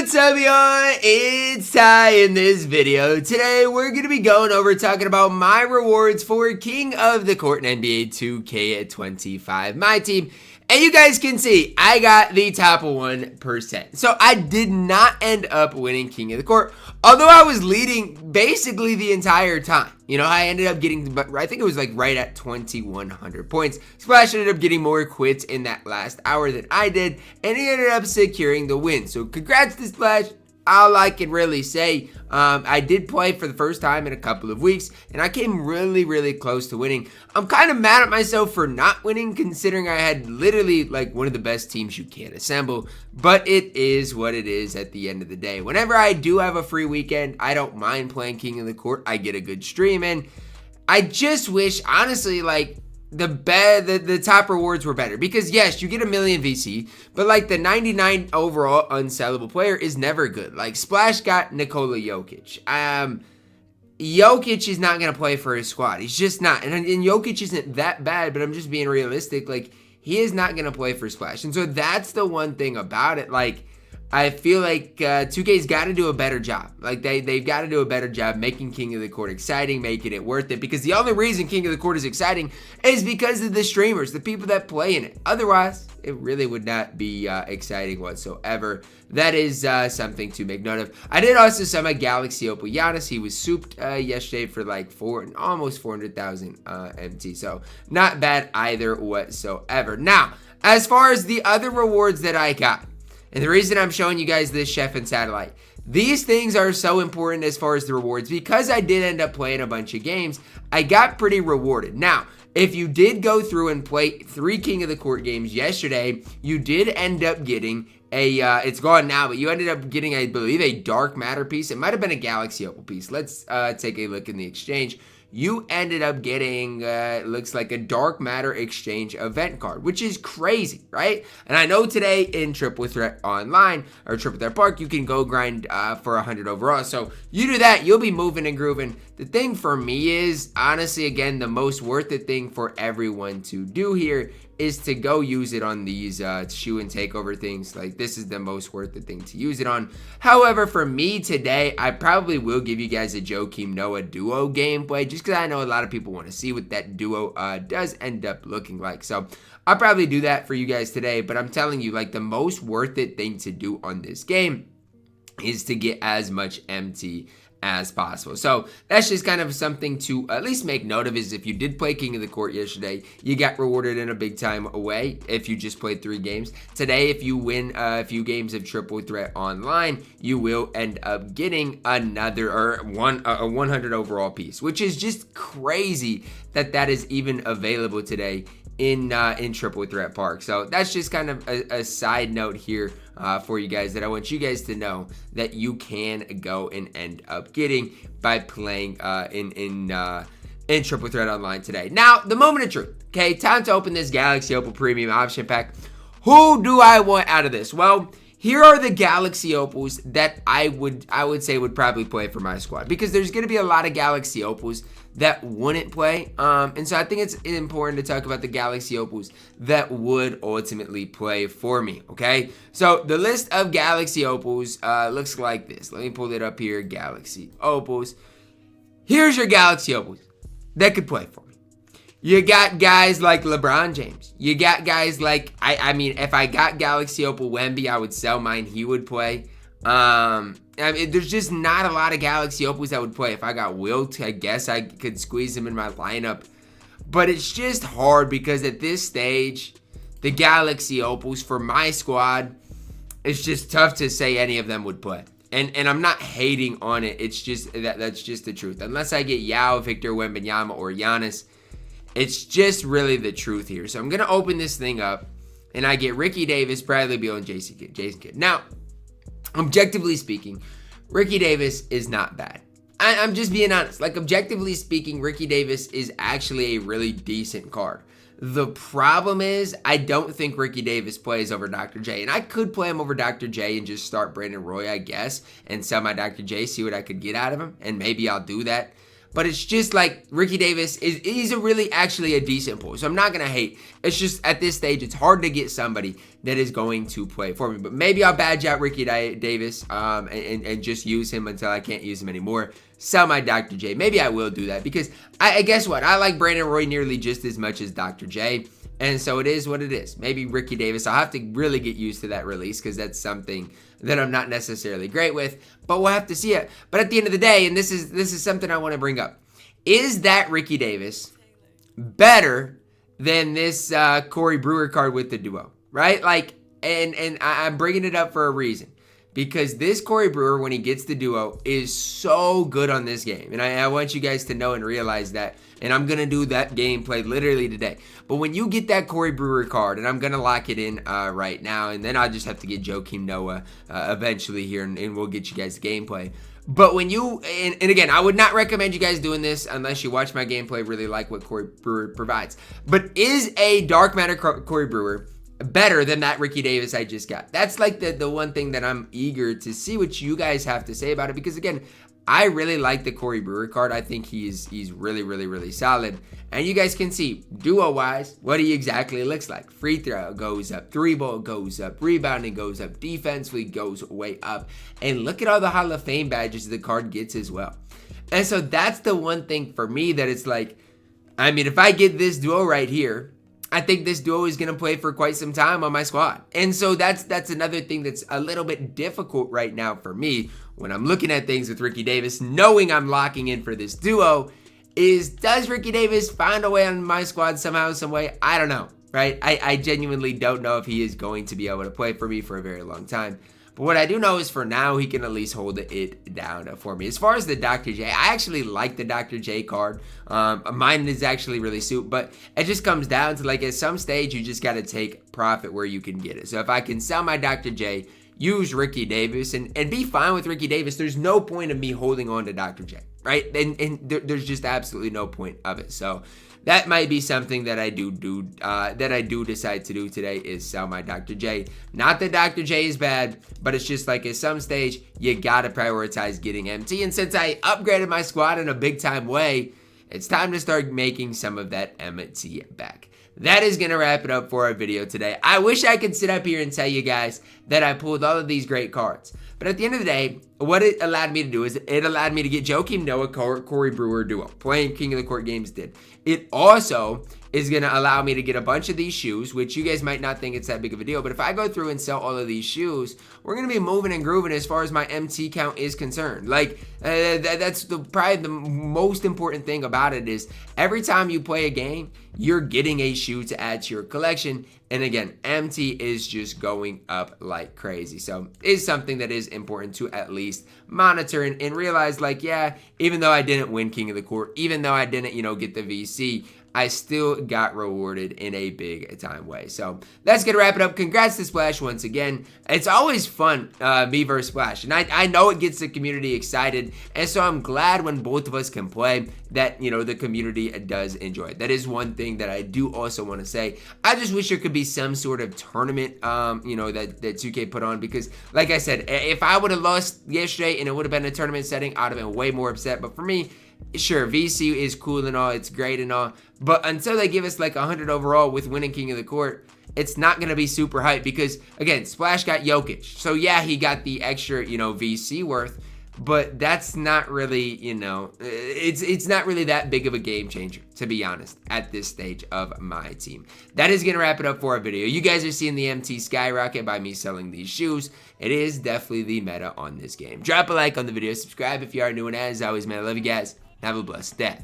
What's up, y'all? It's Ty in this video. Today, we're going to be going over talking about my rewards for King of the Court in NBA 2K25 MyTEAM. And you guys can see, I got the top 1%. So I did not end up winning King of the Court, although I was leading basically the entire time. You know, I ended up getting, I think it was like right at 2,100 points. Splash ended up getting more quits in that last hour than I did, and he ended up securing the win. So congrats to Splash. All I can really say, I did play for the first time in a couple of weeks, and I came really close to winning. I'm kind of mad at myself for not winning, considering I had literally like one of the best teams you can assemble, but it is what it is at the end of the day. Whenever I do have a free weekend, I don't mind playing King of the Court. I get a good stream in. I just wish, honestly, like, the top rewards were better, because yes, you get 1 million VC, but like the 99 overall unsellable player is never good. Like Splash got Nikola Jokic. Jokic is not going to play for his squad. He's just not. And Jokic isn't that bad, but I'm just being realistic. Like, he is not going to play for Splash. And so that's the one thing about it. Like, I feel like 2K's got to do a better job. Like, they've got to do a better job making King of the Court exciting, making it worth it. Because the only reason King of the Court is exciting is because of the streamers, the people that play in it. Otherwise, it really would not be exciting whatsoever. That is something to make note of. I did also summon Galaxy Opal Giannis. He was souped yesterday for like almost 400,000 MT. So not bad either whatsoever. Now, as far as the other rewards that I got, and the reason I'm showing you guys this Chef and Satellite, these things are so important as far as the rewards, because I did end up playing a bunch of games. I got pretty rewarded. Now, if you did go through and play 3 King of the Court games yesterday, you did end up getting a, it's gone now, but you ended up getting, I believe, a Dark Matter piece. It might have been a Galaxy Opal piece. Let's take a look in the exchange. You ended up getting, looks like a Dark Matter Exchange event card, which is crazy, right? And I know today in Triple Threat Online, or Triple Threat Park, you can go grind for 100 overall. So you do that, you'll be moving and grooving. The thing for me is, honestly, again, the most worth it thing for everyone to do here is to go use it on these shoe and takeover things. Like, this is the most worth it thing to use it on. However, for me today, I probably will give you guys a JayCanada duo gameplay, just because I know a lot of people want to see what that duo does end up looking like. So I'll probably do that for you guys today, but I'm telling you, like, the most worth it thing to do on this game is to get as much MT as possible. So that's just kind of something to at least make note of, is if you did play King of the Court yesterday, you got rewarded in a big time way if you just played 3 games. Today, if you win a few games of Triple Threat Online, you will end up getting another, or a 100 overall piece, which is just crazy that that is even available today in Triple Threat Park. So that's just kind of a side note here for you guys, that I want you guys to know that you can go and end up getting by playing in Triple Threat Online today. Now, the moment of truth. Okay, time to open this Galaxy Opal Premium Option Pack. Who do I want out of this? Well, here are the Galaxy Opals that I would say would probably play for my squad, because there's going to be a lot of Galaxy Opals that wouldn't play. And so I think it's important to talk about the Galaxy Opals that would ultimately play for me, okay? So the list of Galaxy Opals looks like this. Let me pull it up here, Galaxy Opals. Here's your Galaxy Opals that could play for me. You got guys like LeBron James. You got guys like, I mean, if I got Galaxy Opal Wemby, I would sell mine. He would play. I mean, there's just not a lot of Galaxy Opals that would play. If I got Wilt, I guess I could squeeze him in my lineup. But it's just hard, because at this stage, the Galaxy Opals for my squad, it's just tough to say any of them would play. And I'm not hating on it. It's just that's just the truth. Unless I get Yao, Victor Wembanyama, or Giannis, it's just really the truth here. So I'm going to open this thing up, and I get Ricky Davis, Bradley Beal, and Jason Kidd. Now, objectively speaking, Ricky Davis is not bad. I'm just being honest. Like, objectively speaking, Ricky Davis is actually a really decent card. The problem is, I don't think Ricky Davis plays over Dr. J. And I could play him over Dr. J and just start Brandon Roy, I guess, and sell my Dr. J, see what I could get out of him. And maybe I'll do that. But it's just like Ricky Davis he's actually a decent pull. So I'm not going to hate. It's just at this stage, it's hard to get somebody that is going to play for me. But maybe I'll badge out Ricky Davis and just use him until I can't use him anymore. Sell my Dr. J. Maybe I will do that because I guess what? I like Brandon Roy nearly just as much as Dr. J. And so it is what it is. Maybe Ricky Davis. I'll have to really get used to that release because that's something that I'm not necessarily great with. But we'll have to see it. But at the end of the day, and this is something I want to bring up. Is that Ricky Davis better than this Corey Brewer card with the duo? Right? Like, and I'm bringing it up for a reason. Because this Corey Brewer, when he gets the duo, is so good on this game. And I want you guys to know and realize that. And I'm going to do that gameplay literally today. But when you get that Corey Brewer card, and I'm going to lock it in right now. And then I'll just have to get JayCanada eventually here. And we'll get you guys the gameplay. But when you, and again, I would not recommend you guys doing this unless you watch my gameplay, really like what Corey Brewer provides. But is a Dark Matter Corey Brewer better than that Ricky Davis I just got? That's like the one thing that I'm eager to see what you guys have to say about it. Because again, I really like the Corey Brewer card. I think he's really solid. And you guys can see, duo-wise, what he exactly looks like. Free throw goes up, three ball goes up, rebounding goes up, defensively goes way up. And look at all the Hall of Fame badges the card gets as well. And so that's the one thing for me that it's like, I mean, if I get this duo right here, I think this duo is going to play for quite some time on my squad. And so that's another thing that's a little bit difficult right now for me when I'm looking at things with Ricky Davis, knowing I'm locking in for this duo, is does Ricky Davis find a way on my squad somehow, some way? I don't know, right? I genuinely don't know if he is going to be able to play for me for a very long time. But what I do know is for now, he can at least hold it down for me. As far as the Dr. J, I actually like the Dr. J card. Mine is actually really suit, but it just comes down to like at some stage, you just got to take profit where you can get it. So if I can sell my Dr. J, use Ricky Davis, and be fine with Ricky Davis, there's no point of me holding on to Dr. J, right? And there's just absolutely no point of it. So that might be something that I do decide to do today is sell my Dr. J. Not that Dr. J is bad, but it's just like at some stage, you gotta prioritize getting MT. And since I upgraded my squad in a big time way, it's time to start making some of that MT back. That is going to wrap it up for our video today. I wish I could sit up here and tell you guys that I pulled all of these great cards. But at the end of the day, what it allowed me to do is it allowed me to get JayCanada, Corey Brewer duo. Playing King of the Court games did. It also is going to allow me to get a bunch of these shoes, which you guys might not think it's that big of a deal. But if I go through and sell all of these shoes, we're going to be moving and grooving as far as my MT count is concerned. Like, that's probably the most important thing about it is every time you play a game, you're getting a shoe to add to your collection. And again, MT is just going up like crazy. So it's something that is important to at least monitor and realize like, yeah, even though I didn't win King of the Court, even though I didn't, get the VC, I still got rewarded in a big time way. So that's going to wrap it up. Congrats to Splash once again. It's always fun, me versus Splash. And I know it gets the community excited. And so I'm glad when both of us can play that, the community does enjoy it. That is one thing that I do also want to say. I just wish there could be some sort of tournament, that 2K put on. Because like I said, if I would have lost yesterday and it would have been a tournament setting, I'd have been way more upset. But for me, sure, VC is cool and all, it's great and all, but until they give us like 100 overall with winning King of the Court, it's not going to be super hype because, again, Splash got Jokic. So, yeah, he got the extra, VC worth, but that's not really, it's not really that big of a game changer, to be honest, at this stage of my team. That is going to wrap it up for our video. You guys are seeing the MT skyrocket by me selling these shoes. It is definitely the meta on this game. Drop a like on the video, subscribe if you are new, and as always, man, I love you guys. Have a blessed day.